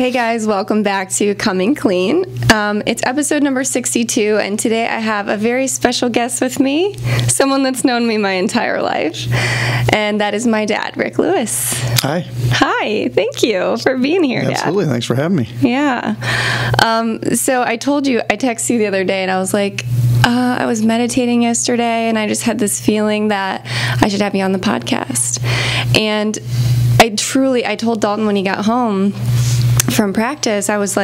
Hey guys, welcome back to Coming Clean. It's episode number 62, and today I have a very special guest with me, someone that's known me my entire life, and that is my dad, Rick Lewis. Hi. Hi, thank you for being here, Dad. Absolutely, thanks for having me. Yeah. So I told you, I texted you the other day, and I was like, I was meditating yesterday, and I just had this feeling that I should have you on the podcast. And I told Dalton when he got home from practice, I was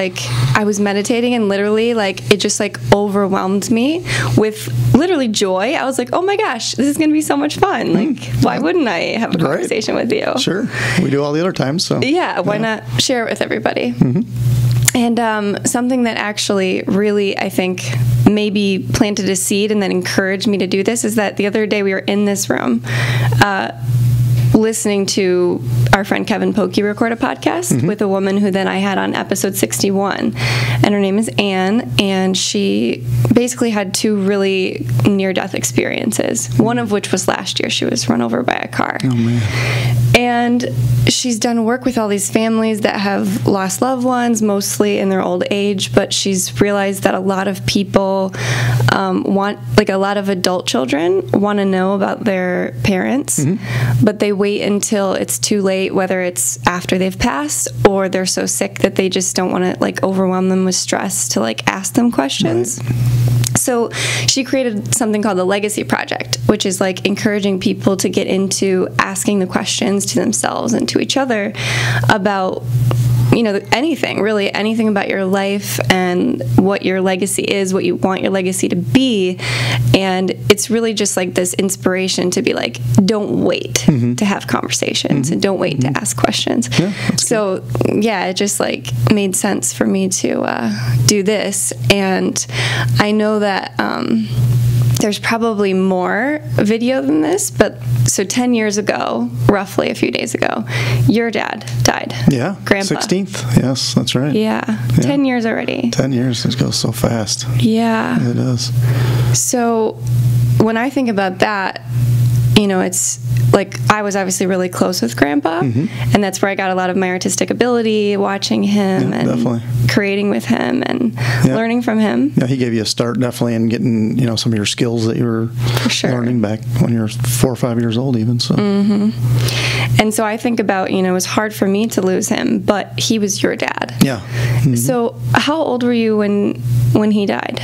meditating, and literally, it just overwhelmed me with literally joy. I was like, oh my gosh, this is going to be so much fun. Why wouldn't I have a conversation with you? Sure. We do all the other times, so. Yeah, why not share it with everybody? Mm-hmm. And something that actually really, I think, maybe planted a seed and then encouraged me to do this is that the other day we were in this room listening to our friend Kevin Pokey record a podcast with a woman who then I had on episode 61. And her name is Anne, and she basically had two really near-death experiences, one of which was last year. She was run over by a car. Oh, man. And she's done work with all these families that have lost loved ones, mostly in their old age, but she's realized that a lot of people a lot of adult children want to know about their parents, but they wait until it's too late, whether it's after they've passed or they're so sick that they just don't want to overwhelm them with stress to ask them questions. Right. So she created something called the Legacy Project, which is encouraging people to get into asking the questions to themselves and to each other about anything about your life and what your legacy is, what you want your legacy to be. And it's really just this inspiration to be don't wait to have conversations and don't wait to ask questions. Yeah, so yeah, it just made sense for me to do this. And I know that there's probably more video than this, but so 10 years ago, roughly a few days ago, your dad died. Yeah, Grandpa. 16th. Yes, that's right. Yeah, 10 years already. 10 years. It goes so fast. Yeah. It does. So when I think about that, it's I was obviously really close with Grandpa, and that's where I got a lot of my artistic ability, watching him and definitely creating with him and learning from him. Yeah, he gave you a start definitely in getting some of your skills that you were learning back when you were 4 or 5 years old even. So. And so I think about, it was hard for me to lose him, but he was your dad. Yeah. So how old were you when he died?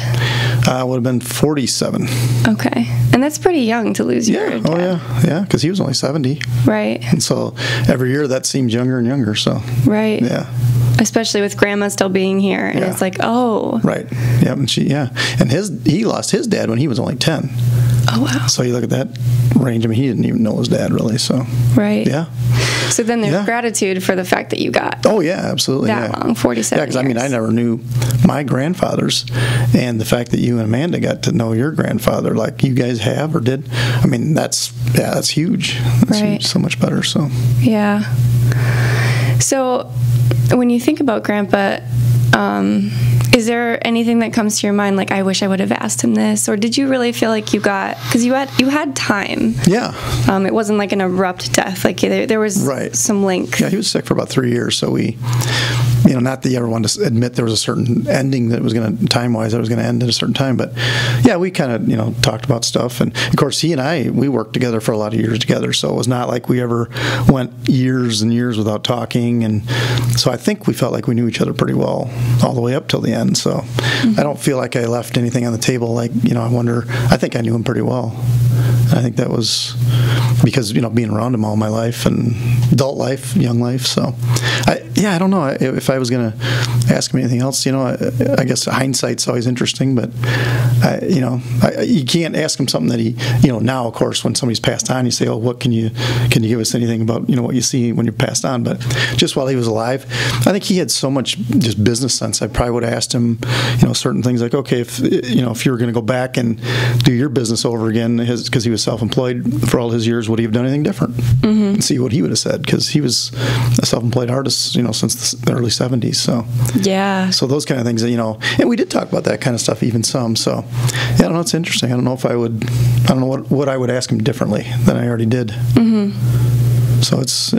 I would have been 47. Okay. And that's pretty young to lose your dad. Oh, yeah, because he was only 70. Right. And so every year that seems younger and younger, so. Right. Yeah. Especially with Grandma still being here, and it's oh. Right. Yeah, and he lost his dad when he was only 10. Oh, wow. So you look at that range, he didn't even know his dad, really, so. Right. Yeah. So then there's gratitude for the fact that you got absolutely. that long, 47 years. Yeah, because I never knew my grandfathers, and the fact that you and Amanda got to know your grandfather like you guys have or did, that's huge. That's huge, so much better, so. Yeah. So when you think about Grandpa, is there anything that comes to your mind I wish I would have asked him this, or did you really feel you got, because you had time? Yeah. It wasn't an abrupt death. There was some link. Yeah, he was sick for about 3 years, so we, not that you ever wanted to admit there was a certain ending that was going to, time-wise, that was going to end at a certain time, but yeah, we kind of, talked about stuff, and of course he and we worked together for a lot of years together, so it was not like we ever went years and years without talking, and so I think we felt like we knew each other pretty well all the way up till the end. So I don't feel like I left anything on the table. I think I knew him pretty well. And I think that was because, being around him all my life and adult life, young life. So, I don't know if I was going to ask him anything else. I guess hindsight's always interesting, but, you can't ask him something that he, now, of course, when somebody's passed on, you say, oh, what can you give us anything about, what you see when you're passed on? But just while he was alive, I think he had so much just business sense. I probably would have asked him, certain things okay, if you were going to go back and do your business over again, because he was self-employed for all his years, would he have done anything different? And see what he would have said, because he was a self-employed artist, since the early 70s. So yeah. So those kind of things, and we did talk about that kind of stuff even some. So yeah, I don't know. It's interesting. I don't know what I would ask him differently than I already did. So it's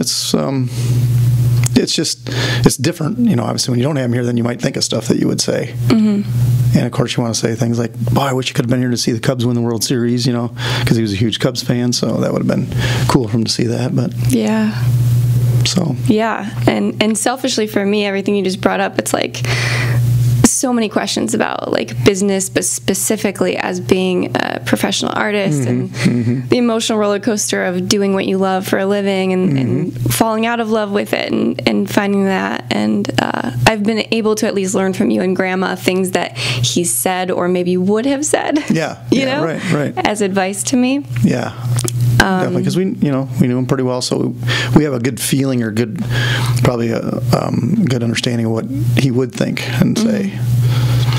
it's different. Obviously, when you don't have him here, then you might think of stuff that you would say. Mm-hmm. And of course, you want to say things like, "Boy, I wish you could have been here to see the Cubs win the World Series," because he was a huge Cubs fan. So that would have been cool for him to see that. But yeah. So yeah, and selfishly for me, everything you just brought up, it's like so many questions about like business, but specifically as being a professional artist and the emotional roller coaster of doing what you love for a living and falling out of love with it and finding that. And I've been able to at least learn from you and Grandma things that he said or maybe would have said. Right. As advice to me. Yeah. Definitely, because we knew him pretty well, so we have a good feeling or probably a good understanding of what he would think and say.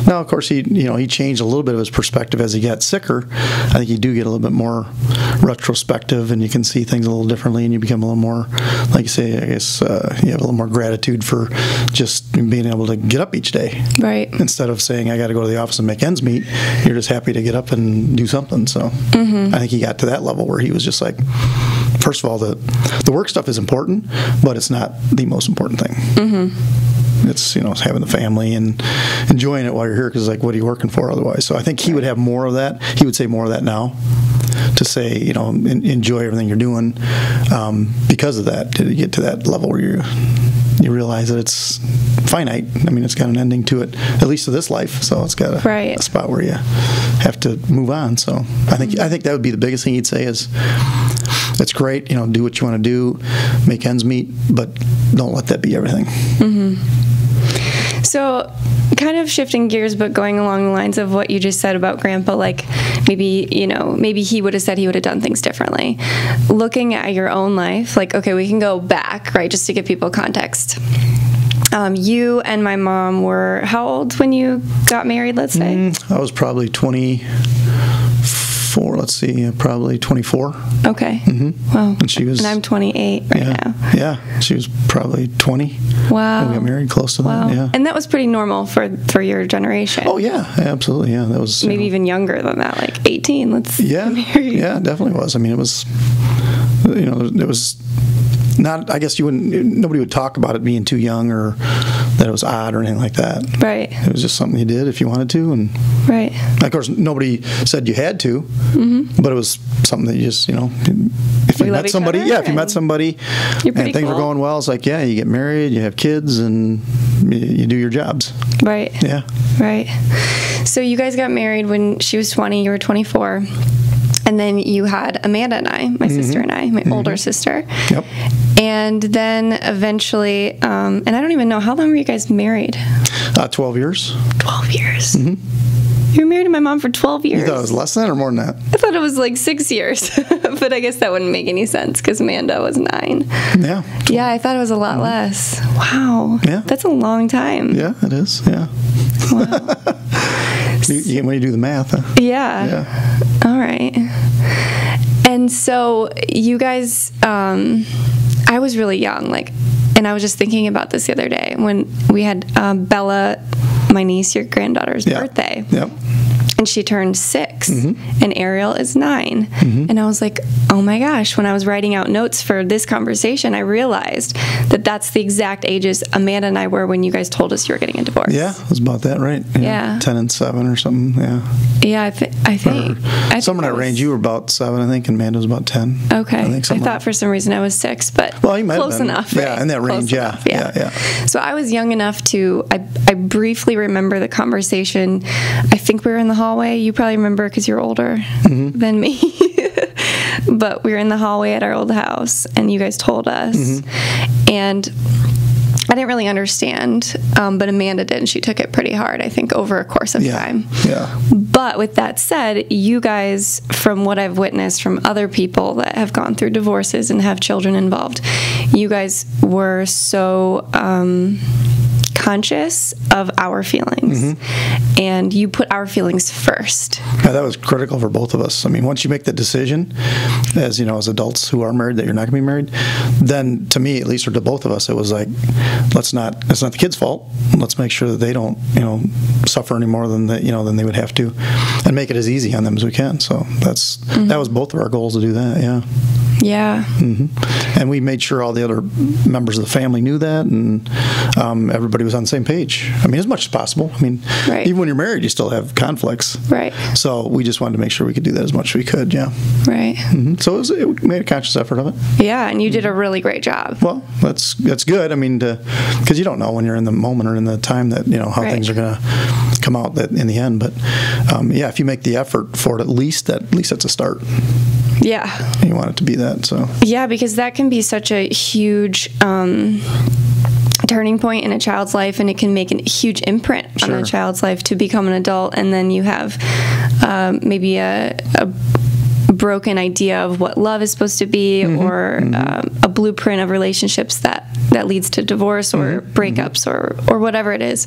Now, of course, he changed a little bit of his perspective as he got sicker. I think you do get a little bit more retrospective, and you can see things a little differently, and you become a little more, like you say, I guess you have a little more gratitude for just being able to get up each day. Right. Instead of saying, I got to go to the office and make ends meet, you're just happy to get up and do something. So I think he got to that level where he was just like, first of all, the work stuff is important, but it's not the most important thing. It's having the family and enjoying it while you're here, because like, what are you working for otherwise? So I think he would have more of that. He would say more of that now, to say enjoy everything you're doing, because of that, to get to that level where you realize that it's finite. I mean, it's got an ending to it, at least to this life. So it's got a spot where you have to move on. So I think that would be the biggest thing he'd say is, it's great, do what you want to do, make ends meet, but don't let that be everything. So kind of shifting gears, but going along the lines of what you just said about Grandpa, like maybe he would have said he would have done things differently. Looking at your own life, like, okay, we can go back, right, just to give people context. You and my mom were how old when you got married, let's say? I was probably 24, probably 24. Okay. Wow. And I'm 28 now. Yeah, she was probably 20. Wow. When we got married, close to that, yeah. And that was pretty normal for your generation. Oh, yeah, absolutely, yeah. That was... Maybe even younger than that, like 18, let's get married. Yeah, it definitely was. I mean, it was, it was not, I guess nobody would talk about it being too young or that it was odd or anything like that. Right. It was just something you did if you wanted to. And right. Of course, nobody said you had to, but it was something that you just, if you met somebody, if you met somebody and things were going well, it's like, yeah, you get married, you have kids, and you do your jobs. Right. Yeah. Right. So you guys got married when she was 20, you were 24. And then you had Amanda and I, my sister and I, my older sister. Yep. And then eventually, and I don't even know, how long were you guys married? 12 years. 12 years. You were married to my mom for 12 years. You thought it was less than that or more than that? I thought it was like 6 years. But I guess that wouldn't make any sense because Amanda was 9. Yeah. 12. Yeah, I thought it was a lot less. Wow. Yeah. That's a long time. Yeah, it is. Yeah. Wow. When you do the math. Huh? Yeah. All right. And so you guys, I was really young, and I was just thinking about this the other day when we had Bella, my niece, your granddaughter's birthday. Yep. And she turned 6, and Ariel is 9. And I was like, oh my gosh, when I was writing out notes for this conversation, I realized that that's the exact ages Amanda and I were when you guys told us you were getting a divorce. Yeah, it was about that, right? Yeah. 10 and 7 or something, yeah. Yeah, I think. Somewhere in that range. You were about 7, I think, and Amanda was about 10. Okay. I thought for some reason I was 6, but you might close have been. enough. Right? Yeah, in that range, yeah. So I was young enough to, I briefly remember the conversation. I think we were in the hallway. You probably remember because you're older than me. But we were in the hallway at our old house, and you guys told us. And I didn't really understand, but Amanda did, and she took it pretty hard, I think, over a course of time. Yeah. But with that said, you guys, from what I've witnessed from other people that have gone through divorces and have children involved, you guys were so conscious of our feelings, and you put our feelings first. Yeah, that was critical for both of us. I mean, once you make that decision, as as adults who are married, that you're not going to be married, then to me, at least, or to both of us, it was like, it's not the kid's fault. Let's make sure that they don't, suffer any more than than they would have to, and make it as easy on them as we can. So that was both of our goals to do that. Yeah. Yeah. And we made sure all the other members of the family knew that, and everybody was on the same page. I mean, as much as possible. I mean, Right. even when you're married, you still have conflicts. Right. So we just wanted to make sure we could do that as much as we could, yeah. Right. So it made a conscious effort of it. Yeah, and you did a really great job. Well, that's good. I mean, because you don't know when you're in the moment or in the time that, how Right. things are going to come out that in the end. But, yeah, if you make the effort for it, at least that's a start. Yeah. You want it to be that, so. Yeah, because that can be such a huge turning point in a child's life, and it can make a huge imprint on a child's life to become an adult, and then you have maybe a broken idea of what love is supposed to be, or a blueprint of relationships that leads to divorce or breakups or whatever it is.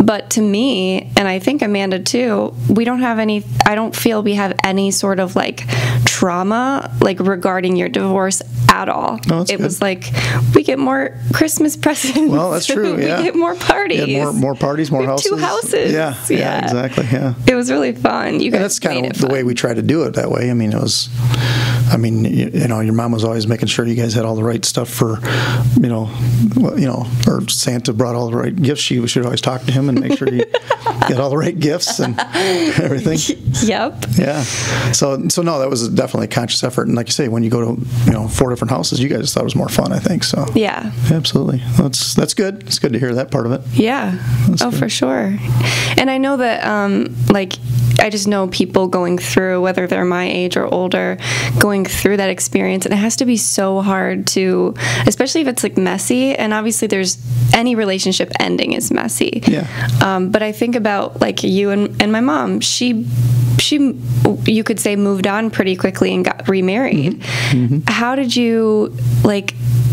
But to me, and I think Amanda too, I don't feel we have any sort of like trauma like regarding your divorce at all. Oh, it was like, we get more Christmas presents. Well, that's true. We Yeah. get more parties. Yeah, more parties, more we have houses. 2 houses. Yeah, exactly. Yeah. It was really fun. You guys And that's kind made of it the fun. way we try to do it that way. I mean, your mom was always making sure you guys had all the right stuff for, or Santa brought all the right gifts. She should always talk to him and make sure he had all the right gifts and everything. Yep. Yeah. So no, that was definitely a conscious effort. And like you say, when you go to 4 different houses, you guys thought it was more fun, I think. So Yeah. absolutely. That's good. It's good to hear that part of it. Yeah. That's good. For sure. And I know that, I just know people going through, whether they're my age or older, going through that experience, and it has to be so hard to, especially if it's like messy. And obviously, any relationship ending is messy. Yeah. But I think about like you and my mom. She, you could say, moved on pretty quickly and got remarried. How did you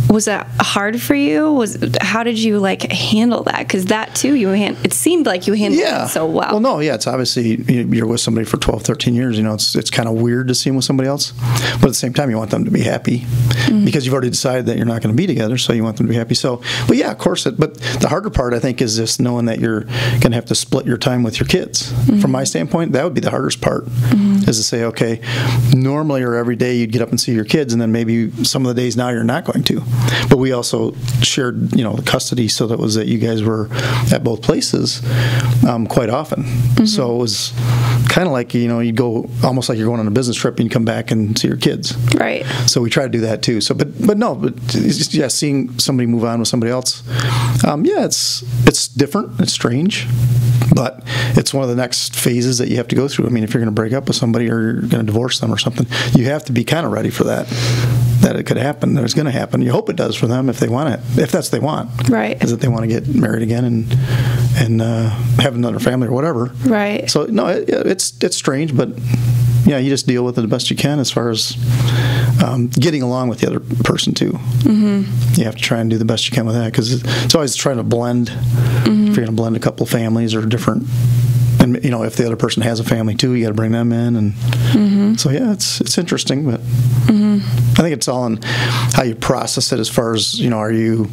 was that hard for you? How did you handle that? Because that too, it seemed like you handled it so well. Well, no, yeah, it's obviously you're with somebody for 12, 13 years. It's kind of weird to see them with somebody else, but at the same time, you want them to be happy because you've already decided that you're not going to be together, so you want them to be happy. So, but yeah, of course. But the harder part, I think, is just knowing that you're going to have to split your time with your kids. From my standpoint, that would be the hardest part. Is to say, okay, normally or every day you'd get up and see your kids, and then maybe some of the days now you're not going to. But we also shared, the custody, so that was that you guys were at both places quite often. So it was kind of like, you'd go almost like you're going on a business trip and you come back and see your kids. Right. So we try to do that too. So, but it's just, yeah, seeing somebody move on with somebody else. Yeah, it's different. It's strange. But it's one of the next phases that you have to go through. I mean, if you're going to break up with somebody or you're going to divorce them or something, you have to be kind of ready for that it could happen, that it's going to happen. You hope it does for them if they want it, if that's what they want. Right. Is that they want to get married again and have another family or whatever. Right. So, no, it's strange, but yeah, you just deal with it the best you can as far as getting along with the other person too. You have to try and do the best you can with that, because it's always trying to blend. If you're going to blend a couple families or different, and if the other person has a family too, you got to bring them in, and so yeah, it's interesting, but I think it's all in how you process it. As far as are you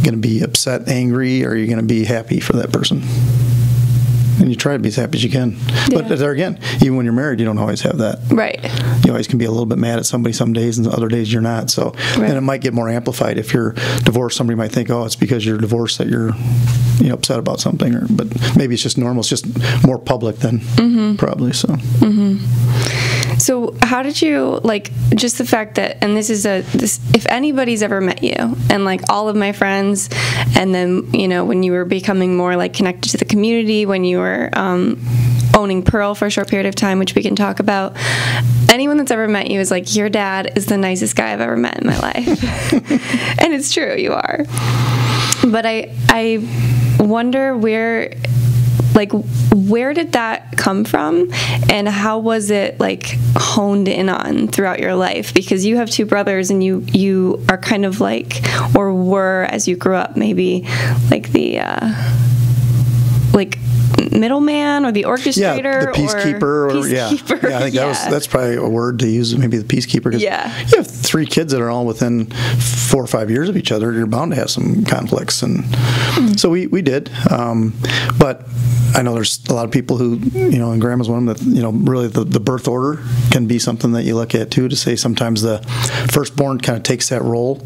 going to be upset, angry, or are you going to be happy for that person? And you try to be as happy as you can. But there again, even when you're married, you don't always have that. Right. You always can be a little bit mad at somebody some days, and other days you're not. So, and it might get more amplified if you're divorced. Somebody might think, oh, it's because you're divorced that you're upset about something, but maybe it's just normal. It's just more public than probably. So. So how did you, just the fact that, and if anybody's ever met you, and all of my friends, and then, when you were becoming more connected to the community, when you were owning Pearl for a short period of time, which we can talk about, anyone that's ever met you is your dad is the nicest guy I've ever met in my life. And it's true, you are. But I wonder where did that come from, and how was it honed in on throughout your life? Because you have 2 brothers, and you are kind of or were, as you grew up, maybe middleman or the orchestrator, the peacekeeper, or peacekeeper. I think that's probably a word to use, maybe the peacekeeper. Yeah, you have 3 kids that are all within 4 or 5 years of each other. You're bound to have some conflicts, and so we did. But I know there's a lot of people who, and Grandma's one of them, that really the birth order can be something that you look at too, to say sometimes the firstborn kind of takes that role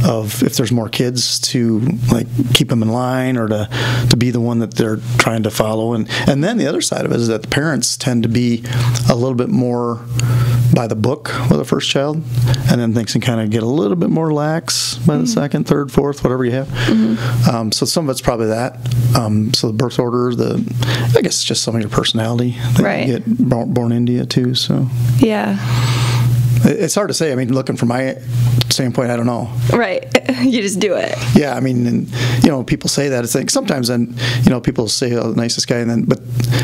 of, if there's more kids, to like keep them in line, or to be the one that they're trying to follow. And then the other side of it is that the parents tend to be a little bit more by the book with the first child, and then things can kind of get a little bit more lax by the second, third, fourth, whatever you have. So some of it's probably that. So the birth order, I guess it's just some of your personality that you get born into you too. So yeah. It's hard to say. I mean, looking from my standpoint, I don't know. Right. You just do it. Yeah, I mean, and, people say that. It's like sometimes then, people say, oh, the nicest guy, but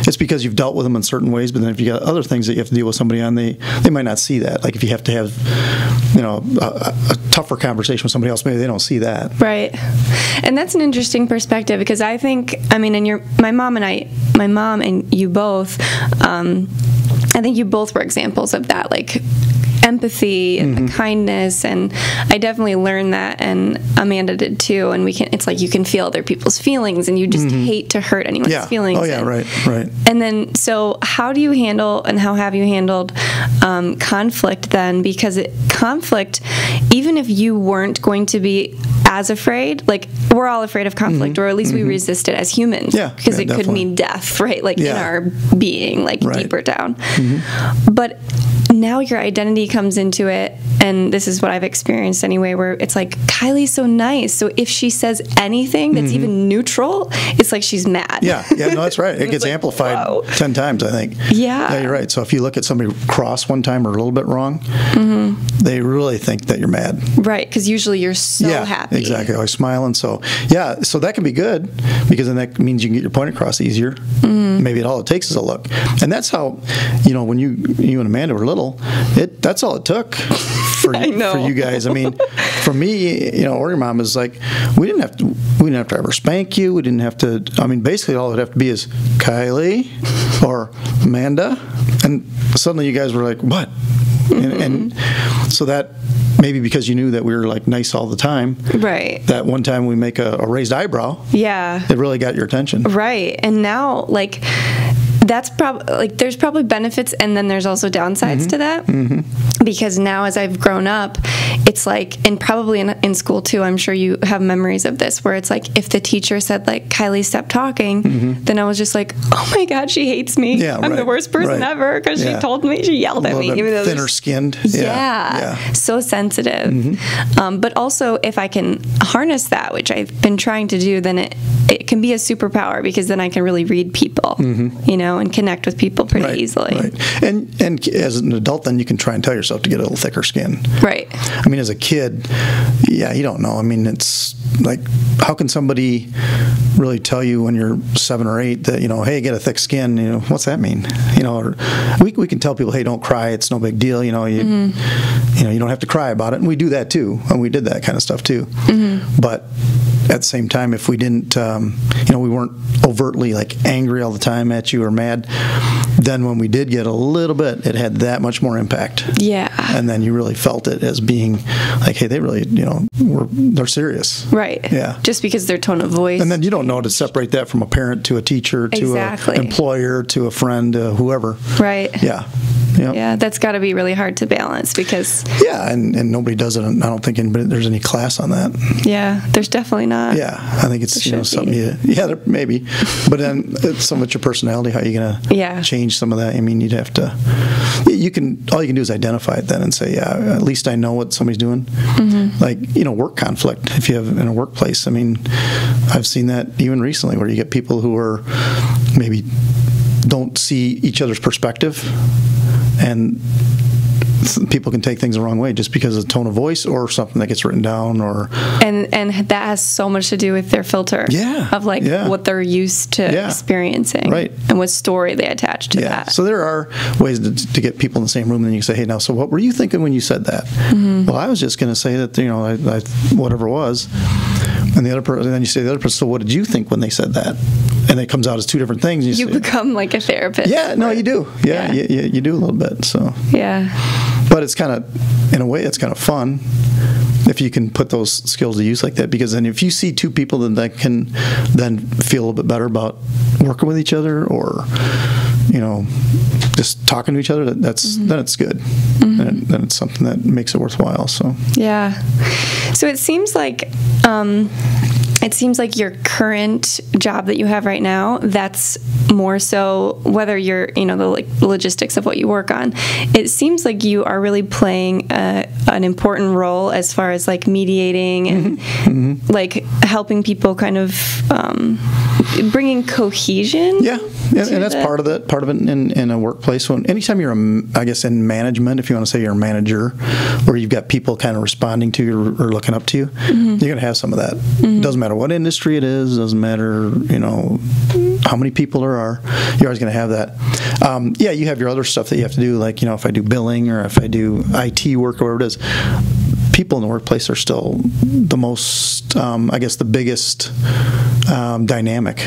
it's because you've dealt with them in certain ways, but then if you got other things that you have to deal with somebody on, they might not see that. Like if you have to have, a tougher conversation with somebody else, maybe they don't see that. Right. And that's an interesting perspective, because I think, and my mom and you both, I think you both were examples of that, like empathy and kindness, and I definitely learned that, and Amanda did too. And it's like you can feel other people's feelings, and you just hate to hurt anyone's feelings. Oh yeah, right. And then, so how do you handle, and how have you handled conflict then? Because conflict, even if you weren't going to be as afraid, like we're all afraid of conflict, or at least we resist it as humans, because it could mean death, right? Like in our being, like deeper down. But now your identity comes into it, and this is what I've experienced anyway, where it's like, Kylie's so nice, so if she says anything that's even neutral, it's like she's mad. No, that's right. It gets like, amplified 10 times, I think. Yeah, you're right. So if you look at somebody cross one time or a little bit wrong, they really think that you're mad. Right, because usually you're so happy. Exactly. Always smiling. So so that can be good, because then that means you can get your point across easier. Maybe all it takes is a look. And that's how, when you and Amanda were little, that's all it took for you guys. I mean, for me, or your mom, is like, we didn't have to ever spank you. We didn't have to. I mean, basically all it would have to be is Kylie or Amanda, and suddenly you guys were like, what? And so that, maybe because you knew that we were like nice all the time, right? That one time we make a raised eyebrow, it really got your attention, right? And now, like, that's probably, like, there's probably benefits, and then there's also downsides to that, because now as I've grown up, it's like, and probably in school too, I'm sure you have memories of this, where it's like, if the teacher said, like, Kylie, stop talking, then I was just like, oh my God, she hates me. I'm the worst person ever, because she told me, she yelled at me. Even though thinner skinned. So sensitive. But also, if I can harness that, which I've been trying to do, then it can be a superpower, because then I can really read people, and connect with people pretty easily. Right. And as an adult, then you can try and tell yourself to get a little thicker skin. Right. I mean, as a kid, you don't know. I mean, it's like, how can somebody really tell you when you're 7 or 8 that, hey, get a thick skin? What's that mean? Or we can tell people, hey, don't cry. It's no big deal. You don't have to cry about it. And we do that too. And we did that kind of stuff too. But at the same time, if we didn't, we weren't overtly like angry all the time at you or mad, then when we did get a little bit, it had that much more impact. Yeah. And then you really felt it as being like, hey, they really, they're serious. Right. Yeah. Just because their tone of voice. And then you don't know to separate that from a parent to a teacher to an employer to a friend, whoever. Right. Yeah. Yeah, that's got to be really hard to balance, because... Yeah, and nobody does it. I don't think there's any class on that. Yeah, there's definitely not. Yeah, I think it's something there maybe. But then it's some of your personality, how you're going to change some of that. I mean, you'd have to... all you can do is identify it then and say, at least I know what somebody's doing. Like, work conflict, if you have in a workplace. I mean, I've seen that even recently, where you get people who are maybe don't see each other's perspective, and people can take things the wrong way just because of the tone of voice or something that gets written down, or and that has so much to do with their filter of what they're used to experiencing, and what story they attach to that. So there are ways to get people in the same room, and you can say, hey, now, so what were you thinking when you said that? Well, I was just going to say that, I whatever it was. And the other person, then you say to the other person, so what did you think when they said that? And and it comes out as two different things. You become like a therapist. Yeah, no, you do. Yeah, you do a little bit. So yeah, but it's kind of, in a way, it's kind of fun if you can put those skills to use like that, because then if you see two people that can then feel a little bit better about working with each other, or just talking to each other, that's then it's good. And then it's something that makes it worthwhile. So yeah. So it seems like your current job that you have right now, that's more so, whether you're, the logistics of what you work on, it seems like you are really playing an important role as far as like mediating and like helping people kind of bringing cohesion. Yeah, and that's part of it in a workplace. Anytime you're, I guess, in management, if you want to say you're a manager, where you've got people kind of responding to you or looking up to you, you're going to have some of that. Doesn't matter what industry it is, doesn't matter, how many people there are, you're always going to have that. Yeah, you have your other stuff that you have to do, like, if I do billing or if I do IT work or whatever it is, people in the workplace are still the most, I guess, the biggest dynamic.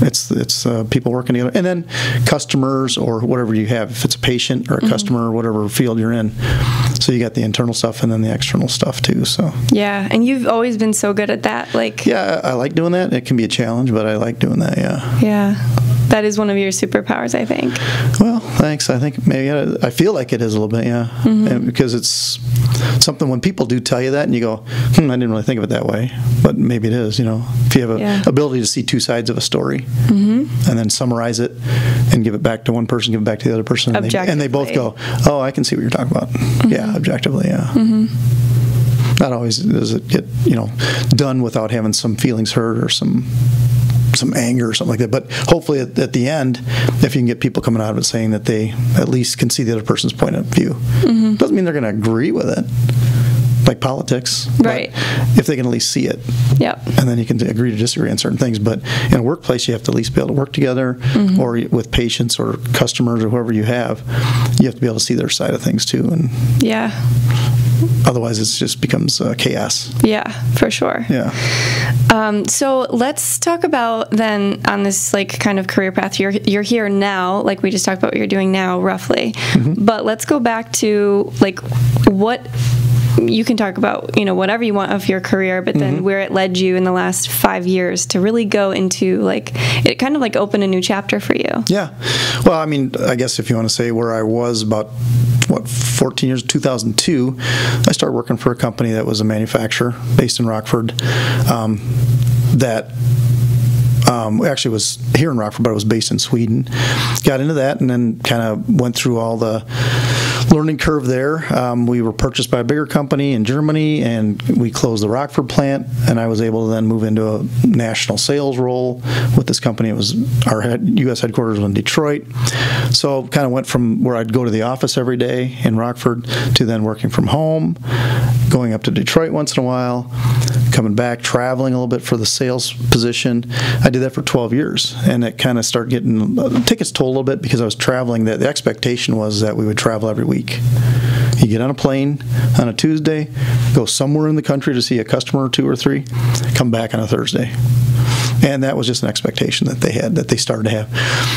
It's people working together, and then customers or whatever you have, if it's a patient or a customer or whatever field you're in. So you got the internal stuff and then the external stuff too. So yeah, and you've always been so good at that. Like, yeah, I like doing that. It can be a challenge, but I like doing that. Yeah. That is one of your superpowers, I think. Well, thanks. I think maybe I feel like it is a little bit, yeah. And because it's something when people do tell you that and you go, I didn't really think of it that way, but maybe it is, If you have a ability to see two sides of a story and then summarize it and give it back to one person, give it back to the other person, and they both go, oh, I can see what you're talking about. Yeah, objectively, yeah. Not always does it get, done without having some feelings hurt or some anger or something like that, but hopefully at the end, if you can get people coming out of it saying that they at least can see the other person's point of view, doesn't mean they're going to agree with it, like politics, right? If they can at least see it, and then you can agree to disagree on certain things. But in a workplace, you have to at least be able to work together, or with patients or customers or whoever you have to be able to see their side of things too, and otherwise it just becomes chaos. Yeah, for sure. Yeah. So let's talk about then on this like kind of career path. You're here now, like we just talked about what you're doing now, roughly. But let's go back to like what you can talk about, whatever you want of your career, but then where it led you in the last 5 years to really go into like it kind of like opened a new chapter for you. Yeah. Well, I mean, I guess if you want to say where I was about 14 years, 2002, I started working for a company that was a manufacturer based in Rockford that actually was here in Rockford, but it was based in Sweden. Got into that and then kind of went through all the learning curve there. We were purchased by a bigger company in Germany, and we closed the Rockford plant, and I was able to then move into a national sales role with this company. It was our U.S. headquarters was in Detroit. So kind of went from where I'd go to the office every day in Rockford to then working from home, going up to Detroit once in a while, coming back, traveling a little bit for the sales position. I did that for 12 years, and it kind of started take its toll a little bit because I was traveling. The expectation was that we would travel every week. You get on a plane on a Tuesday, go somewhere in the country to see a customer or two or three, come back on a Thursday. And that was just an expectation that they started to have.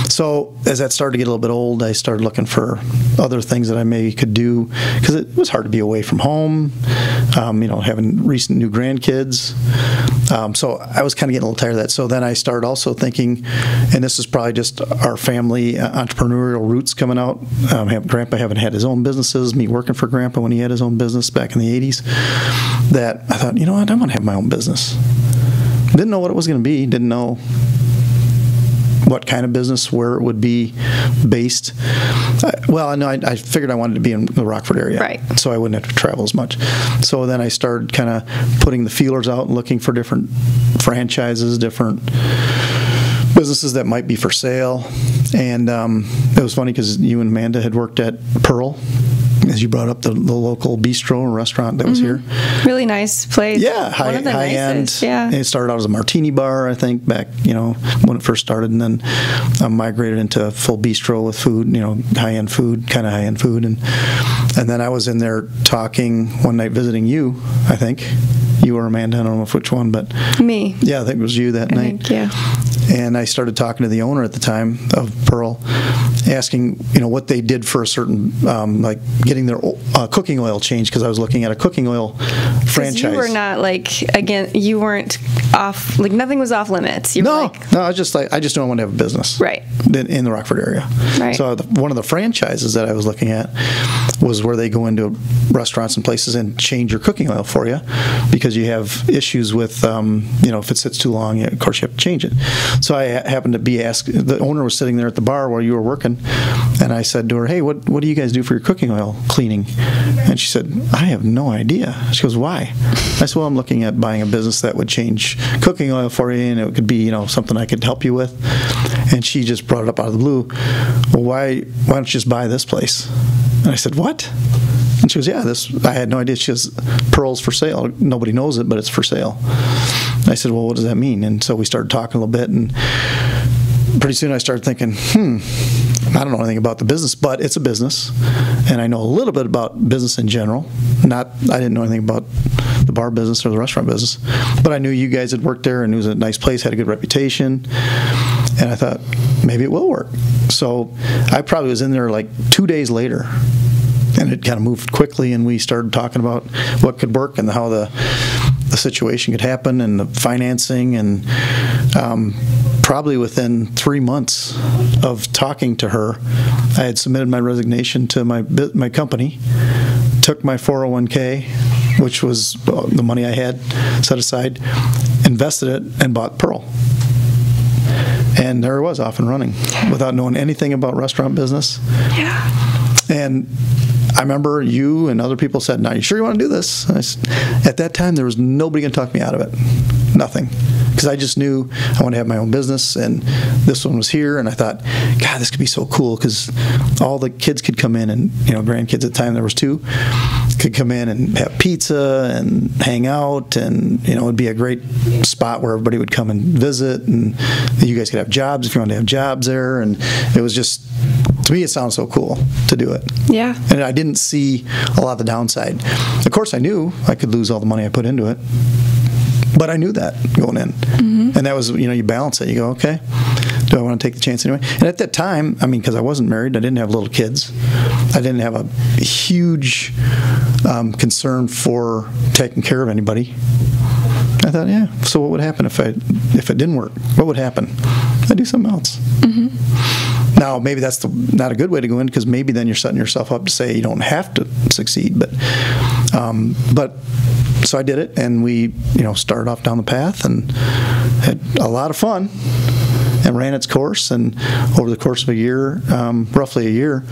So as that started to get a little bit old, I started looking for other things that I maybe could do, because it was hard to be away from home, having recent new grandkids. So I was kind of getting a little tired of that. So then I started also thinking, and this is probably just our family entrepreneurial roots coming out. Grandpa having had his own businesses, me working for Grandpa when he had his own business back in the 80s, that I thought, I want to have my own business. Didn't know what it was going to be. Didn't know what kind of business, where it would be based. I figured I wanted to be in the Rockford area, right? So I wouldn't have to travel as much. So then I started kind of putting the feelers out and looking for different franchises, different businesses that might be for sale. And it was funny because you and Amanda had worked at Pearl, as you brought up the local bistro or restaurant that was here. Really nice place. Yeah, high end. Yeah. And it started out as a martini bar, I think, back, when it first started, and then migrated into a full bistro with food, high-end food. And then I was in there talking one night, visiting you, I think. You or Amanda, I don't know which one, but... Me. Yeah, I think it was you that night. Yeah. And I started talking to the owner at the time of Pearl, asking, what they did for a certain, like getting their cooking oil changed, because I was looking at a cooking oil franchise. You were not you weren't off, nothing was off limits. No, I just don't want to have a business. Right. In the Rockford area. Right. So one of the franchises that I was looking at was where they go into restaurants and places and change your cooking oil for you, because you have issues with, if it sits too long, of course you have to change it. So I happened to be asked, the owner was sitting there at the bar where you were working, and I said to her, hey, what do you guys do for your cooking oil cleaning? And she said, I have no idea. She goes, why? I said, well, I'm looking at buying a business that would change cooking oil for you, and it could be, something I could help you with. And she just brought it up out of the blue. Well, why don't you just buy this place? And I said, what? And she goes, yeah, I had no idea. She goes, Pearl's for sale. Nobody knows it, but it's for sale. And I said, well, what does that mean? And so we started talking a little bit, and pretty soon I started thinking, I don't know anything about the business, but it's a business, and I know a little bit about business in general. I didn't know anything about the bar business or the restaurant business, but I knew you guys had worked there, and it was a nice place, had a good reputation, and I thought, maybe it will work. So I probably was in there 2 days later, and it kind of moved quickly, and we started talking about what could work and how the situation could happen and the financing, and probably within 3 months of talking to her, I had submitted my resignation to my company, took my 401k, which was the money I had set aside, invested it, and bought Pearl. And there it was, off and running, without knowing anything about restaurant business. Yeah. And I remember you and other people said, now, you sure you want to do this? At that time, there was nobody going to talk me out of it. Nothing. Because I just knew I wanted to have my own business, and this one was here, and I thought, God, this could be so cool, because all the kids could come in, and grandkids at the time, there was 2, could come in and have pizza and hang out, and it'd be a great spot where everybody would come and visit, and you guys could have jobs if you wanted to have jobs there, and it was just, to me, it sounds so cool to do it. Yeah. And I didn't see a lot of the downside. Of course, I knew I could lose all the money I put into it, but I knew that going in. Mm-hmm. And that was, you balance it. You go, okay, do I want to take the chance anyway? And at that time, because I wasn't married, I didn't have little kids, I didn't have a huge concern for taking care of anybody. I thought, yeah, so what would happen if it didn't work? What would happen? I'd do something else. Mm-hmm. Now, maybe that's not a good way to go in, because maybe then you're setting yourself up to say you don't have to succeed. But so I did it, and we started off down the path and had a lot of fun, and ran its course. And over the course of a year, roughly a year,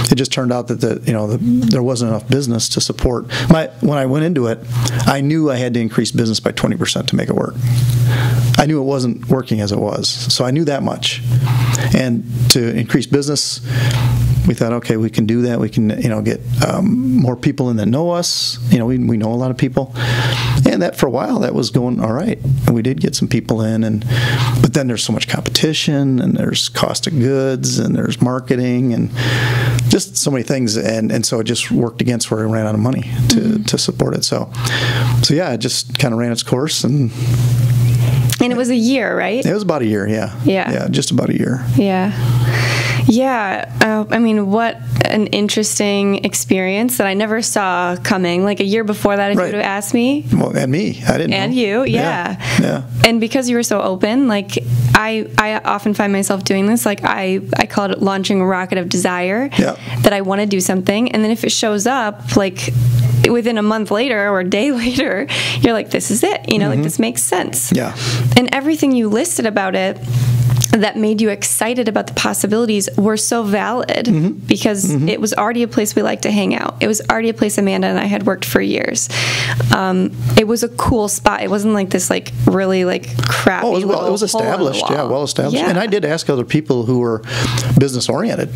it just turned out that there wasn't enough business to support. When I went into it, I knew I had to increase business by 20% to make it work. I knew it wasn't working as it was, so I knew that much. And to increase business, we thought, okay, we can do that. We can, get more people in that know us. We know a lot of people, and that for a while that was going all right. And we did get some people in, but then there's so much competition, and there's cost of goods, and there's marketing, and just so many things, and so it just worked against where I ran out of money to support it. So yeah, it just kind of ran its course, and it was a year, right? It was about a year, yeah. Yeah, just about a year. Yeah. Yeah, what an interesting experience that I never saw coming. A year before that, if you would have asked me. Well, and me, I didn't know. And you, yeah. And because you were so open, I often find myself doing this. I call it launching a rocket of desire. Yeah. That I want to do something, and then if it shows up, within a month later or a day later, you're like, this is it. Mm-hmm. This makes sense. Yeah. And everything you listed about it that made you excited about the possibilities were so valid, because it was already a place we like to hang out. It was already a place Amanda and I had worked for years. It was a cool spot. It wasn't this it really crappy. was established. Yeah, well established. Yeah. And I did ask other people who were business oriented,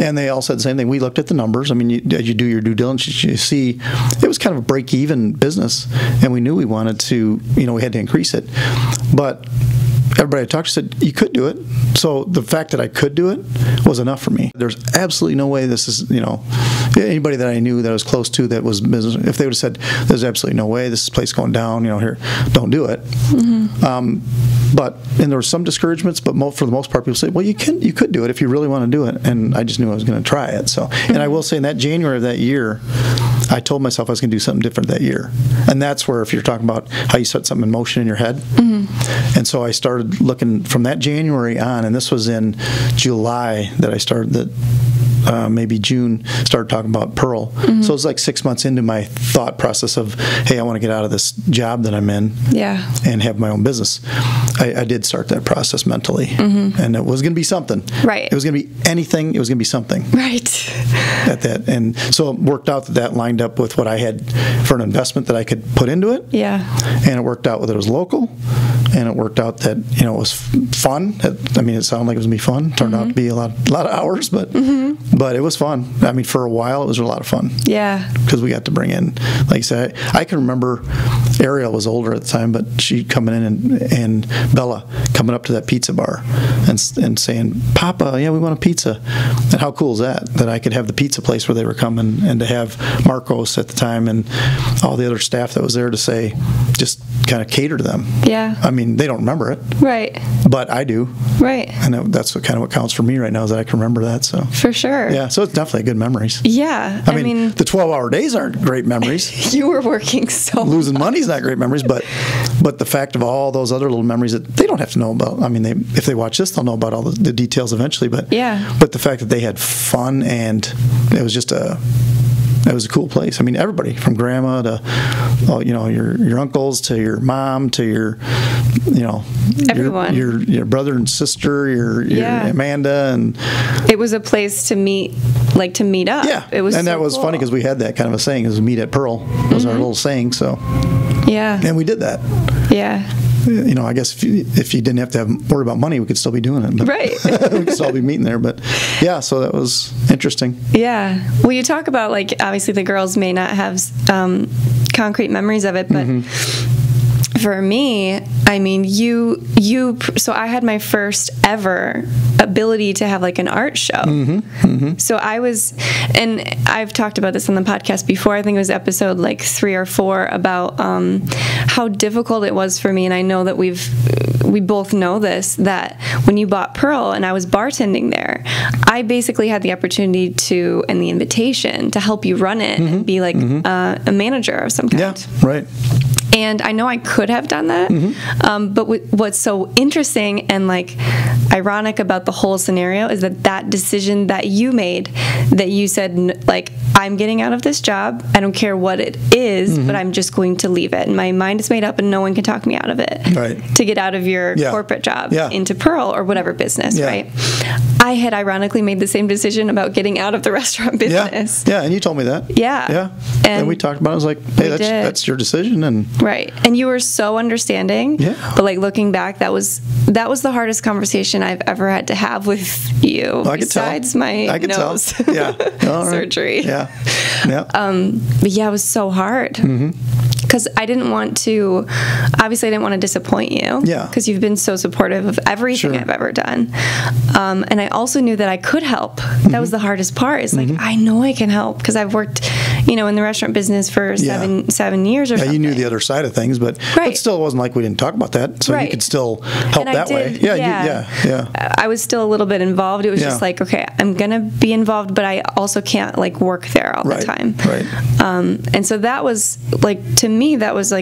and they all said the same thing. We looked at the numbers. As you do your due diligence, you see it was kind of a break even business, and we knew we wanted to. We had to increase it, but everybody I talked to said you could do it. So the fact that I could do it was enough for me. There's absolutely no way this is, anybody that I knew that I was close to that was business, if they would have said, there's absolutely no way, this place going down, here, don't do it. Mm-hmm. and there were some discouragements, but for the most part, people say, well, you could do it if you really want to do it. And I just knew I was going to try it. So, and I will say in that January of that year, I told myself I was going to do something different that year. And that's where, if you're talking about how you set something in motion in your head. And so I started looking from that January on, and this was in July that I started maybe June, started talking about Pearl. So it was like 6 months into my thought process of, hey, I want to get out of this job that I'm in and have my own business. I did start that process mentally. And it was going to be something. Right. It was going to be anything. It was going to be something. Right. At that. And so it worked out that lined up with what I had for an investment that I could put into it. Yeah. And it worked out that it was local. And it worked out that, it was fun. I mean, it sounded like it was going to be fun. Turned out to be a lot of hours, but it was fun. I mean, for a while, it was a lot of fun. Yeah. Because we got to bring in, like I said, I can remember Ariel was older at the time, but she coming in and Bella coming up to that pizza bar and saying, Papa, yeah, we want a pizza. And how cool is that? That I could have the pizza place where they were coming, and to have Marcos at the time and all the other staff that was there to say, just kind of cater to them. Yeah. I mean, they don't remember it. Right. But I do. Right. And that's what counts for me right now, is that I can remember that. So for sure. Yeah. So it's definitely good memories. Yeah. I mean the 12-hour days aren't great memories. You were working so losing money is not great memories, but the fact of all those other little memories that they don't have to know about. I mean, if they watch this, they'll know about all the details eventually. But but the fact that they had fun, and it was just it was a cool place. I mean, everybody from grandma to, your uncles to your mom to your, everyone, your brother and sister, your Amanda, and it was a place to meet up. Yeah, it was, and that was cool. Funny because we had that kind of a saying, is meet at Pearl was our little saying. So and we did that. Yeah. I guess if you didn't have to worry about money, we could still be doing it. But right. We could still be meeting there. But yeah, so that was interesting. Yeah. Well, you talk about, obviously the girls may not have concrete memories of it, but for me, I mean, so I had my first ever ability to have an art show. So I was, and I've talked about this on the podcast before, I think it was episode 3 or 4, about how difficult it was for me. And I know that we both know this, that when you bought Pearl and I was bartending there, I basically had the opportunity to, and the invitation to help you run it and be a manager of some kind. Yeah, right. And I know I could have done that, but what's so interesting and ironic about the whole scenario is that decision that you made, that you said, I'm getting out of this job, I don't care what it is, but I'm just going to leave it. And my mind is made up and no one can talk me out of it. Right. To get out of your corporate job into Pearl or whatever business, right? I had ironically made the same decision about getting out of the restaurant business. Yeah, and you told me that. Yeah. And we talked about it. I was like, hey, that's your decision. And right. And you were so understanding. Yeah. But looking back, that was the hardest conversation I've ever had to have with you. Well, I could tell. Besides my nose surgery. Yeah. Yeah. But yeah, it was so hard. Because I didn't want to, obviously I didn't want to disappoint you. Yeah. Because you've been so supportive of everything I've ever done. And I also knew that I could help. That was the hardest part. It's I know I can help because I've worked, in the restaurant business for 7 years or something. You knew the other side of things, but still it wasn't like we didn't talk about that. So you could still help that way. Yeah. I was still a little bit involved. It was just okay, I'm going to be involved, but I also can't work there all the time. Right. And so that was to me, that was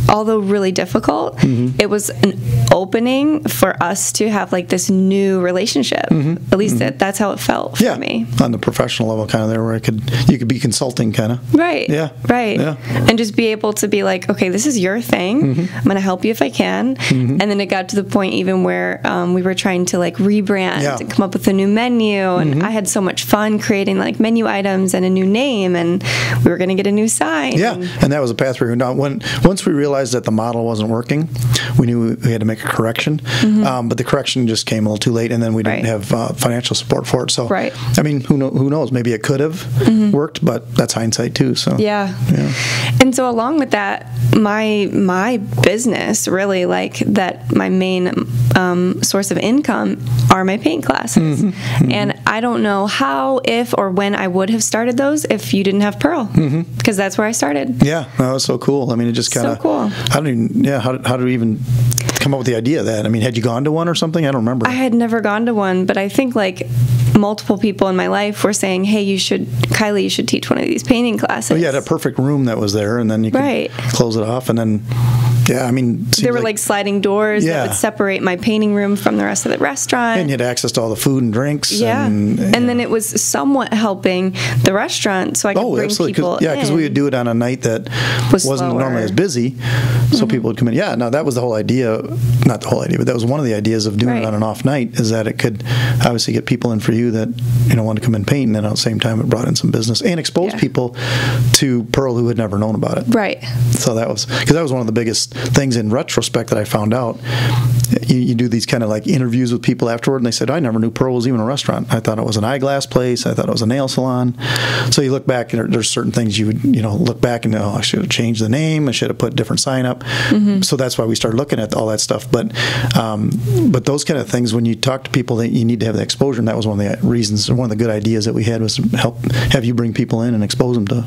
although really difficult, it was an opening for us to have this new relationship. At least that's how it felt for me. On the professional level, kind of there, where you could be consulting, kind of. Right. Yeah. Right. Yeah. And just be able to be okay, this is your thing. I'm going to help you if I can. And then it got to the point even where we were trying to rebrand and come up with a new menu. And I had so much fun creating menu items and a new name, and we were going to get a new sign. Yeah. And that was a path we were down. Once we realized that the model wasn't working, we knew we had to make a correction. But the correction just came a little too late, and then we didn't have financial support for it. So, I mean, who knows? Maybe it could have worked, but that's hindsight too. So yeah. And so along with that, my business really that my main source of income are my paint classes, and I don't know how, if, or when I would have started those if you didn't have Pearl, because that's where I started. Yeah, that was so cool. I mean, it just kind of so cool. How do we even come up with the idea of that? I mean, had you gone to one or something? I don't remember. I had never gone to one, but I think like multiple people in my life were saying, hey, Kylie, you should teach one of these painting classes. Oh, yeah, that perfect room that was there, and then you could close it off, and then, yeah, I mean, there were like sliding doors that would separate my painting room from the rest of the restaurant. And you had access to all the food and drinks. Yeah. And then it was somewhat helping the restaurant so I could bring people in. Yeah, because we would do it on a night that wasn't normally as busy, so people would come in. Yeah, no, that was the whole idea. Not the whole idea, but that was one of the ideas of doing it on an off night, is that it could obviously get people in for you that want to come and paint, and then at the same time it brought in some business and exposed people to Pearl who had never known about it. Right. So that was one of the biggest things in retrospect that I found out. You do these kind of like interviews with people afterward, and they said, I never knew Pearl was even a restaurant. I thought it was an eyeglass place. I thought it was a nail salon. So you look back, and there's certain things you would look back and go, I should have changed the name. I should have put a different sign up. So that's why we started looking at all that stuff. But those kind of things, when you talk to people, that you need to have the exposure, and that was one of the reasons, one of the good ideas that we had, was to have you bring people in and expose them to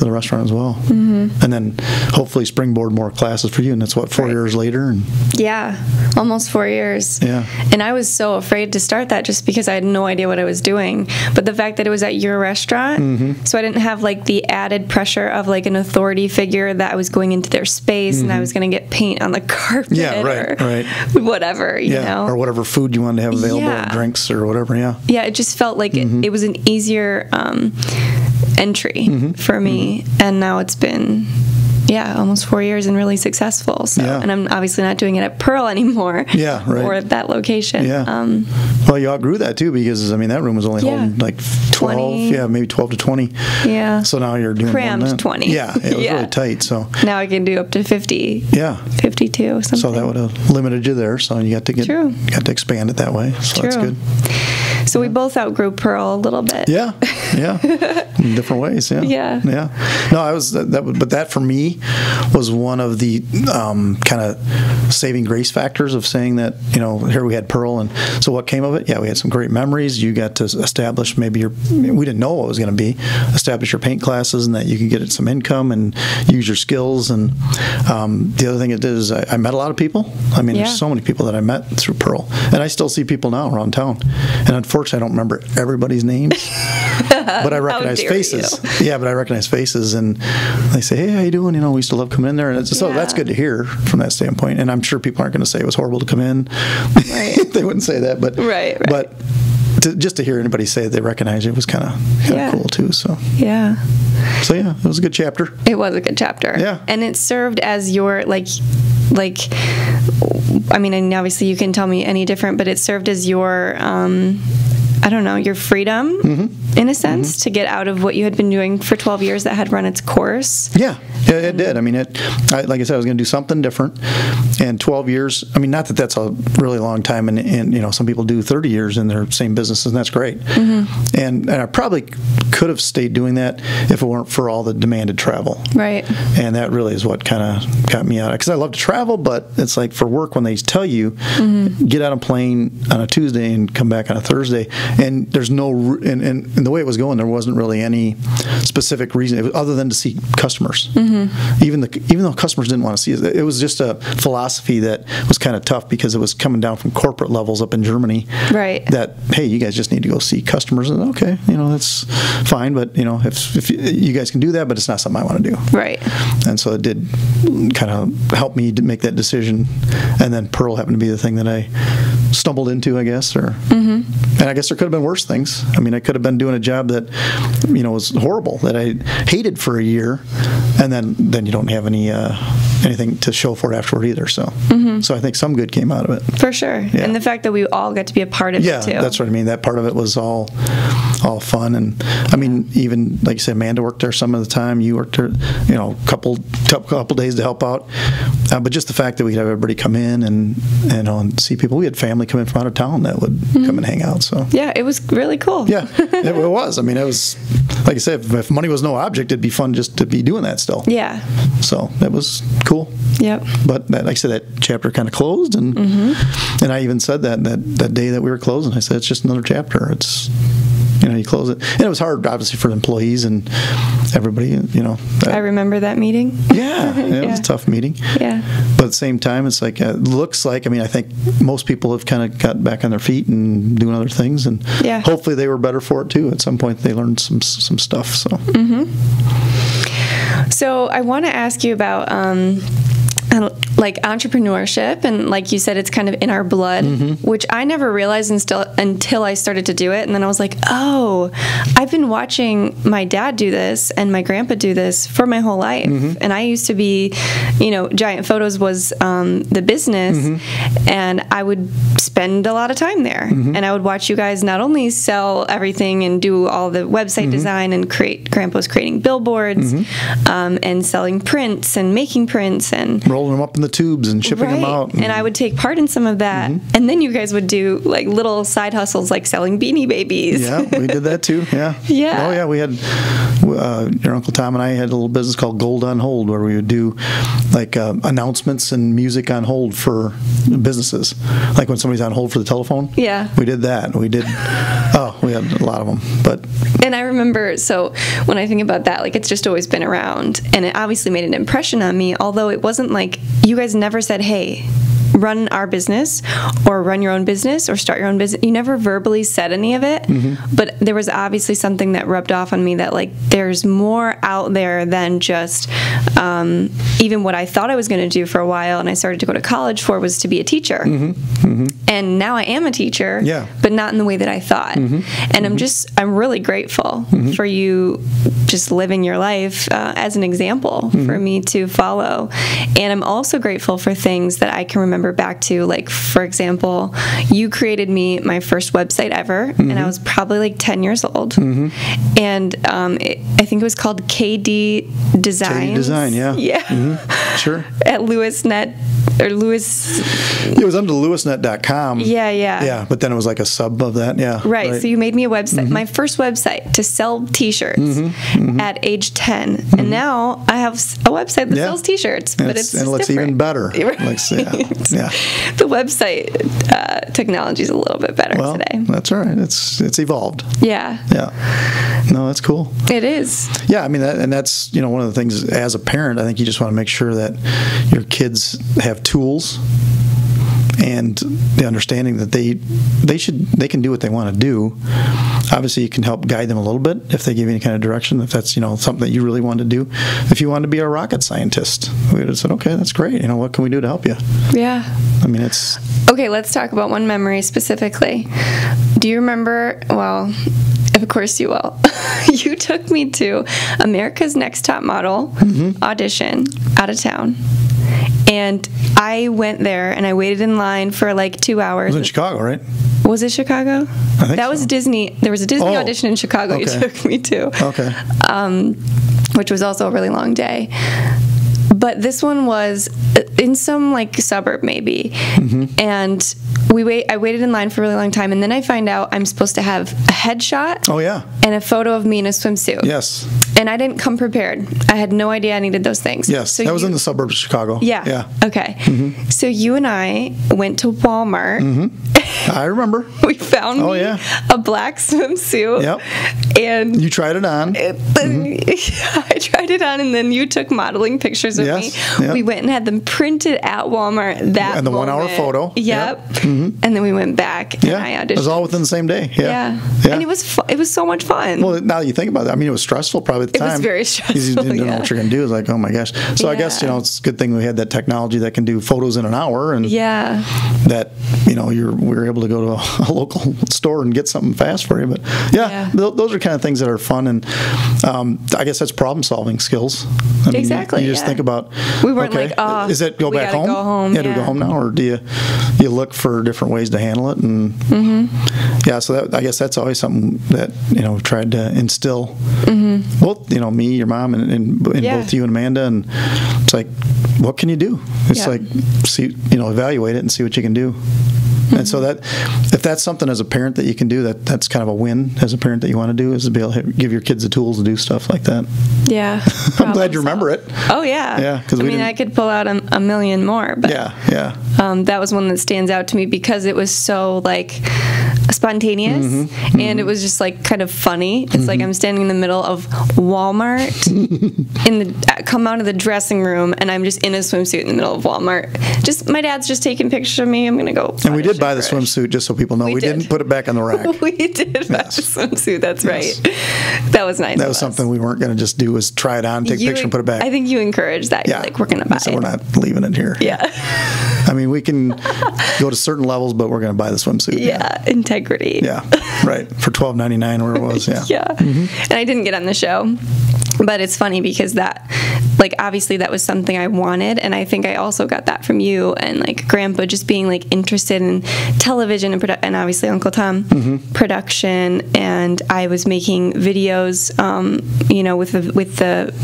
the restaurant as well. And then hopefully springboard more classes for you, and that's what, 4 years later? And yeah, almost 4 years. Yeah. And I was so afraid to start that just because I had no idea what I was doing. But the fact that it was at your restaurant, so I didn't have like the added pressure of like an authority figure that I was going into their space and I was going to get paint on the carpet or whatever, you know. Or whatever food you wanted to have available, or drinks or whatever, Yeah, it just felt like it was an easier entry for me. And now it's been almost 4 years and really successful. So, and I'm obviously not doing it at Pearl anymore. Or at that location. Well, you outgrew that too, because I mean that room was only holding like 12, maybe 12 to 20. So now you're doing crammed 20. Yeah, it was really tight. So now I can do up to 50. 52. Something. So that would have limited you there. So you got to expand it that way. So that's good. So we both outgrew Pearl a little bit. In different ways. No, but that for me was one of the kind of saving grace factors of saying that, here we had Pearl, and so what came of it? Yeah, we had some great memories. You got to establish we didn't know what it was going to be, establish your paint classes, and that you could get some income and use your skills. And the other thing it did is I met a lot of people. I mean, there's so many people that I met through Pearl, and I still see people now around town. And unfortunately, I don't remember everybody's names, but I recognize faces. But I recognize faces, and they say, "Hey, how you doing?" We used to love coming in there, and so that's good to hear from that standpoint. And I'm sure people aren't going to say it was horrible to come in. They wouldn't say that, but but just to hear anybody say that they recognize it was kind of cool too. So it was a good chapter. It was a good chapter. And it served as your like. I mean, and obviously you can tell me any different, but it served as your, I don't know, your freedom, in a sense, to get out of what you had been doing for 12 years that had run its course. Yeah, it did. I mean, like I said, I was going to do something different. And 12 years, I mean, not that that's a really long time, and some people do 30 years in their same businesses, and that's great. And I probably could have stayed doing that if it weren't for all the demanded travel. Right. And that really is what kind of got me out. Because I love to travel, but it's like for work, when they tell you, get on a plane on a Tuesday and come back on a Thursday, and there's no, and the way it was going, there wasn't really any specific reason other than to see customers. Even though customers didn't want to see it, it was just a philosophy that was kind of tough, because it was coming down from corporate levels up in Germany. Right. That, hey, you guys just need to go see customers, and okay, that's fine, but if you guys can do that, but it's not something I want to do. Right. And so it did kind of help me to make that decision, and then Pearl happened to be the thing that I stumbled into, I guess, or and I guess there could have been worse things. I mean, I could have been doing a job that was horrible, that I hated for a year, and then you don't have anything to show for it afterward either. So so I think some good came out of it, for sure. And the fact that we all got to be a part of it too. Yeah, that's what I mean. That part of it was all fun. And I mean, even like you said, Amanda worked there some of the time. You worked there, a couple days to help out. But just the fact that we'd have everybody come in and see people. We had family come in from out of town that would come and hang out. So yeah, it was really cool. Yeah, it was. I mean, it was, like I said, if money was no object, it'd be fun just to be doing that still. Yeah. So that was cool. Yep. But like I said, that chapter kind of closed, and I even said that day that we were closing, I said, it's just another chapter. It's you close it. And it was hard, obviously, for the employees and everybody, I remember that meeting. Yeah, it was a tough meeting. Yeah. But at the same time, it's like, it looks like, I think most people have kind of got back on their feet and doing other things, and hopefully they were better for it too. At some point, they learned some stuff. So. So I want to ask you about like entrepreneurship, and like you said, it's kind of in our blood, which I never realized until I started to do it, and then I was like, oh, I've been watching my dad do this and my grandpa do this for my whole life, and I used to be, Giant Photos was the business, and I would spend a lot of time there, and I would watch you guys not only sell everything and do all the website design and Grandpa was creating billboards, and selling prints and making prints and rolling them up in the tubes and shipping them out. And I would take part in some of that. And then you guys would do like little side hustles like selling Beanie Babies. Yeah, we did that too. Yeah. Yeah. Oh, yeah. We had, your Uncle Tom and I had a little business called Gold on Hold, where we would do like announcements and music on hold for businesses. Like when somebody's on hold for the telephone. Yeah. We did that. We had a lot of them. And I remember, so when I think about that, like it's just always been around. And it obviously made an impression on me, although it wasn't like, you guys never said, hey, run our business or run your own business or start your own business. You never verbally said any of it, but there was obviously something that rubbed off on me that like there's more out there than just even what I thought I was going to do for a while and I started to go to college for was to be a teacher. And now I am a teacher, but not in the way that I thought. And I'm really grateful for you just living your life as an example for me to follow. And I'm also grateful for things that I can remember back to, like, for example, you created me my first website ever, and I was probably like 10 years old. And I think it was called KD Designs. KD Design, yeah. Yeah. Sure. At LewisNet, or Lewis... It was under lewisnet.com. Yeah. But then it was like a sub of that, Right. So you made me a website, my first website to sell T-shirts at age 10. And now I have a website that sells T-shirts, but and it looks different. even better. The website technology is a little bit better today. That's all right. It's evolved. Yeah. No, that's cool. It is. Yeah, I mean, that's one of the things as a parent. I think you just want to make sure that your kids have tools and the understanding that they can do what they want to do. Obviously, you can help guide them a little bit if they give you any kind of direction. If that's something that you really want to do. If you want to be a rocket scientist, we would have said, okay, that's great. What can we do to help you? Yeah. I mean, it's okay. Let's talk about one memory specifically. Do you remember? Well, of course you will. You took me to America's Next Top Model audition out of town. And I went there and I waited in line for like 2 hours. It was in Chicago, right? Was it Chicago? I think that was Disney. There was a Disney audition in Chicago you took me to. Okay. Which was also a really long day. But this one was in some like suburb maybe. And I waited in line for a really long time, and then I find out I'm supposed to have a headshot. Oh, yeah. And a photo of me in a swimsuit. Yes. And I didn't come prepared. I had no idea I needed those things. Yes, so that was in the suburbs of Chicago. Yeah. Okay. So you and I went to Walmart. I remember. We found a black swimsuit. Yep. And you tried it on. I tried it on, and then you took modeling pictures of me. Yep. We went and had them printed at Walmart and the 1 hour photo. Yep. And then we went back and I auditioned. It was all within the same day. Yeah. And it was so much fun. Well, now that you think about it, I mean, it was stressful probably at the time. It was very stressful. Because you didn't know what you're going to do. It's like, oh my gosh. So I guess, it's a good thing we had that technology that can do photos in an hour, and that, we were able to go to a local store and get something fast for you. But those are kind of things that are fun, and I guess that's problem solving skills. I mean, exactly. You just think about, we weren't like, is it go back home? Go home. Do we go home now, or do you look for different ways to handle it? And so I guess that's always something that we've tried to instill. Both me, your mom, and both you and Amanda, and it's like, what can you do? It's like, see, evaluate it and see what you can do. And so that if that's something as a parent that you can do, that's kind of a win as a parent that you want to do, is to be able to give your kids the tools to do stuff like that. Yeah. I'm glad you remember it. Oh, yeah. Yeah. I mean, I could pull out a million more. But, yeah. that was one that stands out to me because it was so like, spontaneous, and it was just like kind of funny. It's like I'm standing in the middle of Walmart, come out of the dressing room, and I'm just in a swimsuit in the middle of Walmart. Just my dad's just taking pictures of me. I'm gonna go. And we did buy the swimsuit, just so people know. We didn't put it back on the rack. We did buy the swimsuit. That's right. That was nice. That was something we weren't gonna just do. Was try it on, take a picture, and put it back. I think you encouraged that. You're like, we're gonna buy it. So we're not leaving it here. Yeah. I mean, we can go to certain levels, but we're going to buy the swimsuit. Yeah, integrity. Yeah, right. For $12.99, where it was. Yeah. Yeah. And I didn't get on the show, but it's funny because that, like, obviously that was something I wanted, and I think I also got that from you and like Grandpa just being like interested in television and obviously Uncle Tom production, and I was making videos, you know, with the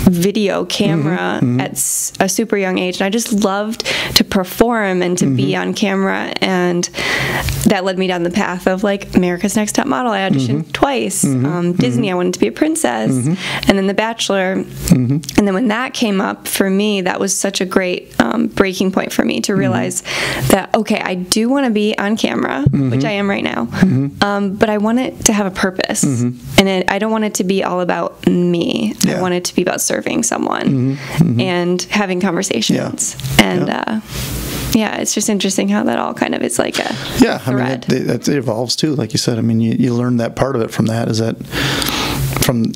video camera at a super young age, and I just loved to perform and to be on camera, and that led me down the path of like America's Next Top Model. I auditioned twice. Disney, I wanted to be a princess, and then The Bachelor, and then when that came up for me, that was such a great breaking point for me to realize that okay, I do want to be on camera, which I am right now, but I want it to have a purpose, and I don't want it to be all about me. I want it to be about serving someone and having conversations, and yeah, it's just interesting how that all kind of is like a thread. I mean, it evolves too, like you said. I mean, you learn that part of it from that, is that from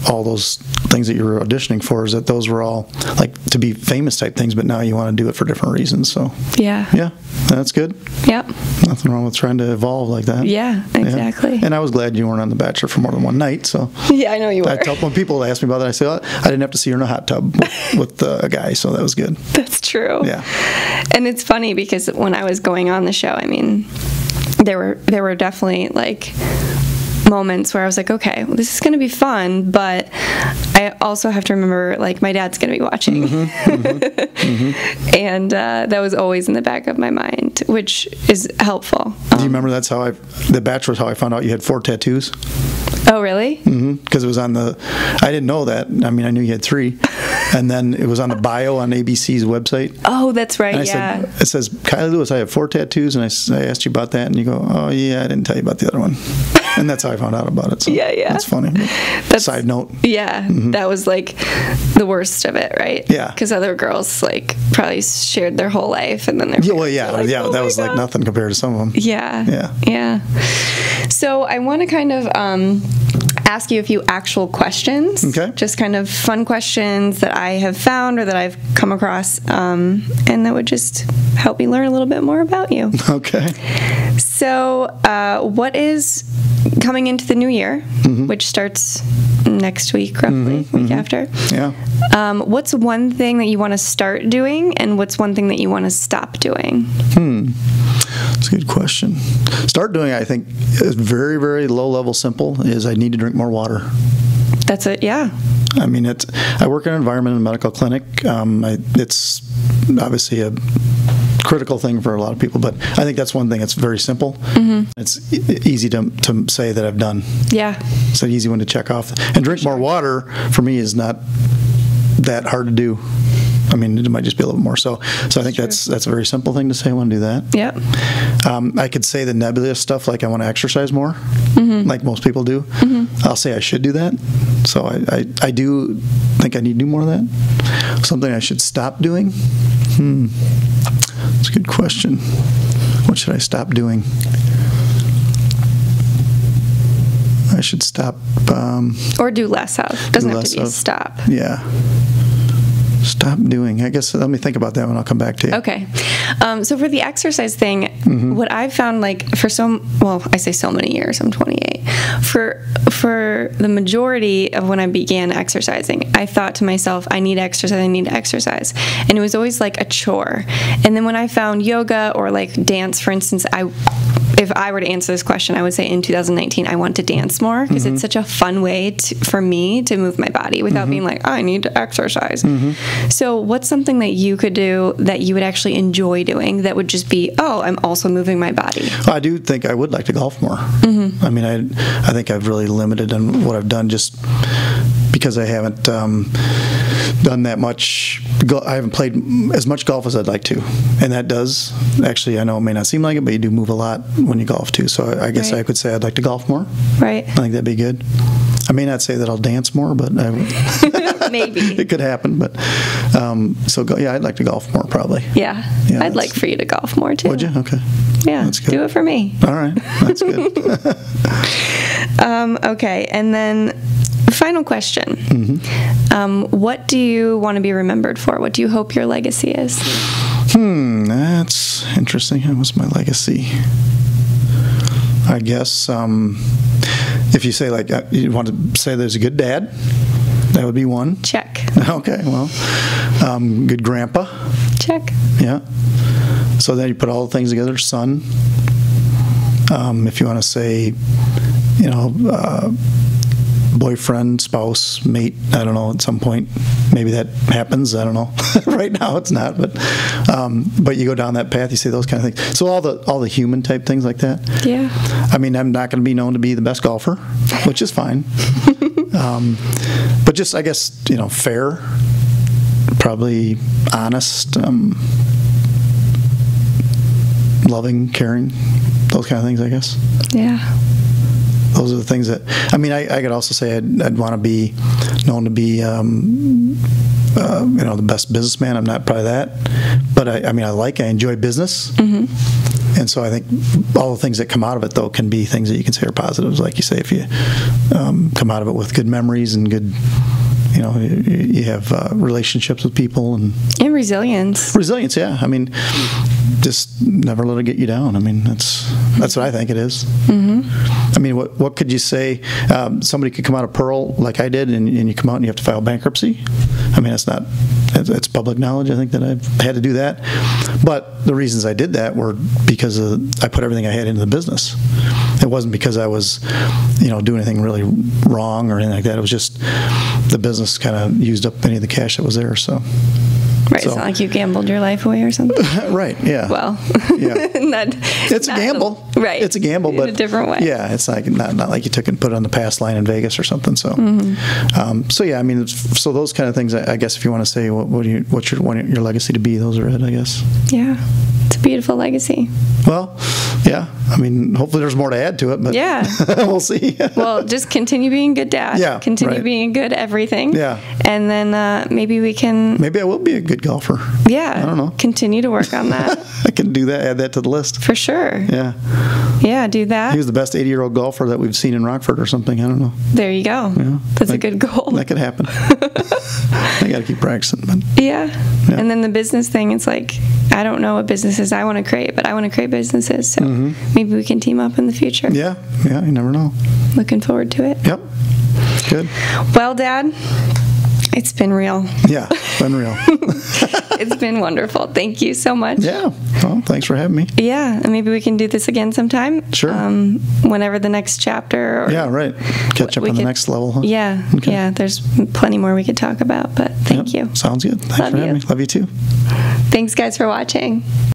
all those things that you were auditioning for, is that those were all like to be famous type things, but now you want to do it for different reasons. So yeah, that's good. Yep. Nothing wrong with trying to evolve like that. Yeah, exactly. Yeah. And I was glad you weren't on The Bachelor for more than one night. So yeah, I know you were. When people ask me about that, I say, oh, I didn't have to see her in a hot tub with a guy, so that was good. That's true. Yeah. And it's funny because when I was going on the show, I mean, there were definitely like moments where I was like, okay, well, this is going to be fun, but I also have to remember, like, my dad's going to be watching. And that was always in the back of my mind, which is helpful. Do you remember that's how The Bachelor was how I found out you had 4 tattoos? Oh, really? Because it was on I didn't know that. I mean, I knew you had 3. And then it was on the bio on ABC's website. Oh, that's right, and I said, it says, Kylie Lewis, I have 4 tattoos. And I asked you about that, and you go, oh, yeah, I didn't tell you about the other one. And that's how I found out about it. So yeah. That's funny. Side note. Yeah, that was like the worst of it, right? Yeah. Because other girls like probably shared their whole life, and then that was like nothing compared to some of them. Yeah. So I want to kind of ask you a few actual questions. Okay. Just kind of fun questions that I have found or that I've come across, and that would just help me learn a little bit more about you. Okay. So, what is coming into the new year, which starts next week, roughly, week after? Yeah. What's one thing that you want to start doing, and what's one thing that you want to stop doing? That's a good question. Start doing, I think, is very, very low level simple, is I need to drink more water. That's it, yeah. I mean, I work in an environment in a medical clinic. It's obviously a critical thing for a lot of people, but I think that's one thing that's very simple. It's easy to say that I've done. Yeah. It's an easy one to check off. And drink more water, for me, is not that hard to do. I mean, it might just be a little more. So I think that's a very simple thing to say. I want to do that. Yep. I could say the nebulous stuff, like I want to exercise more, like most people do. I'll say I should do that. So I do think I need to do more of that. Something I should stop doing? That's a good question. What should I stop doing? I should stop. Or do less of. Doesn't have to be stop. Yeah. Stop doing. I guess let me think about that one. I'll come back to you. Okay. So for the exercise thing, what I've found, like I say so many years, I'm 28. For the majority of when I began exercising, I thought to myself, I need to exercise. And it was always like a chore. And then when I found yoga or like dance, for instance, if I were to answer this question, I would say in 2019, I want to dance more because it's such a fun way for me to move my body without being like, I need to exercise. So what's something that you could do that you would actually enjoy doing that would just be, oh, I'm also moving my body? Well, I do think I would like to golf more. I mean, I think I've really limited on what I've done just because because I haven't done that much. I haven't played as much golf as I'd like to, and that does actually. I know it may not seem like it, but you do move a lot when you golf too. So I guess I could say I'd like to golf more. Right. I think that'd be good. I may not say that I'll dance more, but maybe it could happen. But I'd like to golf more probably. Yeah, I'd like for you to golf more too. Would you? Okay. Yeah, that's good. Do it for me. All right, that's good. Okay, and then final question. What do you want to be remembered for? What do you hope your legacy is? That's interesting. What's my legacy? I guess if you say like you want to say there's a good dad, that would be one. Check. Okay, well, good grandpa. Check. Yeah. So then you put all the things together, son. If you want to say, boyfriend, spouse, mate, I don't know, at some point maybe that happens, I don't know. Right now it's not, but you go down that path, you say those kind of things. So all the human type things like that. Yeah. I mean, I'm not going to be known to be the best golfer, which is fine. But just, I guess, fair, probably honest, loving, caring, those kind of things, I guess. Yeah. Those are the things that, I could also say I'd want to be known to be, the best businessman. I'm not probably that, but I enjoy business. And so I think all the things that come out of it, though, can be things that you can say are positives. Like you say, if you come out of it with good memories and good, you have relationships with people and resilience. Resilience, yeah. Just never let it get you down. That's what I think it is. What could you say? Somebody could come out of Pearl like I did, and you come out and you have to file bankruptcy. It's public knowledge, I think, that I've had to do that. But the reasons I did that were because I put everything I had into the business. It wasn't because I was, doing anything really wrong or anything like that. It was just the business kind of used up any of the cash that was there. So. Right, it's not like you gambled your life away or something. Right, yeah. Well, yeah. It's a gamble. Right. It's a gamble, but in a different way. Yeah, it's like not like you took and put it on the pass line in Vegas or something. So, so those kind of things. I guess if you want to say what's your legacy to be, those are it. I guess. Yeah, it's a beautiful legacy. Well, yeah. Hopefully there's more to add to it, but yeah, we'll see. Well, just continue being a good dad. Yeah, continue being good everything. Yeah, and then maybe I will be a good golfer. Yeah, I don't know. Continue to work on that. I can do that. Add that to the list for sure. Yeah. Yeah, do that. He was the best 80-year-old golfer that we've seen in Rockford or something. I don't know. There you go. Yeah, that's a good goal. That could happen. I got to keep practicing. But yeah. And then the business thing, it's like, I don't know what businesses I want to create, but I want to create businesses. So maybe we can team up in the future. Yeah, you never know. Looking forward to it. Yep. Good. Well, Dad, it's been real. Yeah, it's been real. It's been wonderful. Thank you so much. Yeah. Well, thanks for having me. Yeah, and maybe we can do this again sometime. Sure. Whenever the next chapter. Or yeah, right. Catch up on the next level. Huh? Yeah. Okay. Yeah, there's plenty more we could talk about, but thank you. Sounds good. Thanks for having me. Love you too. Thanks, guys, for watching.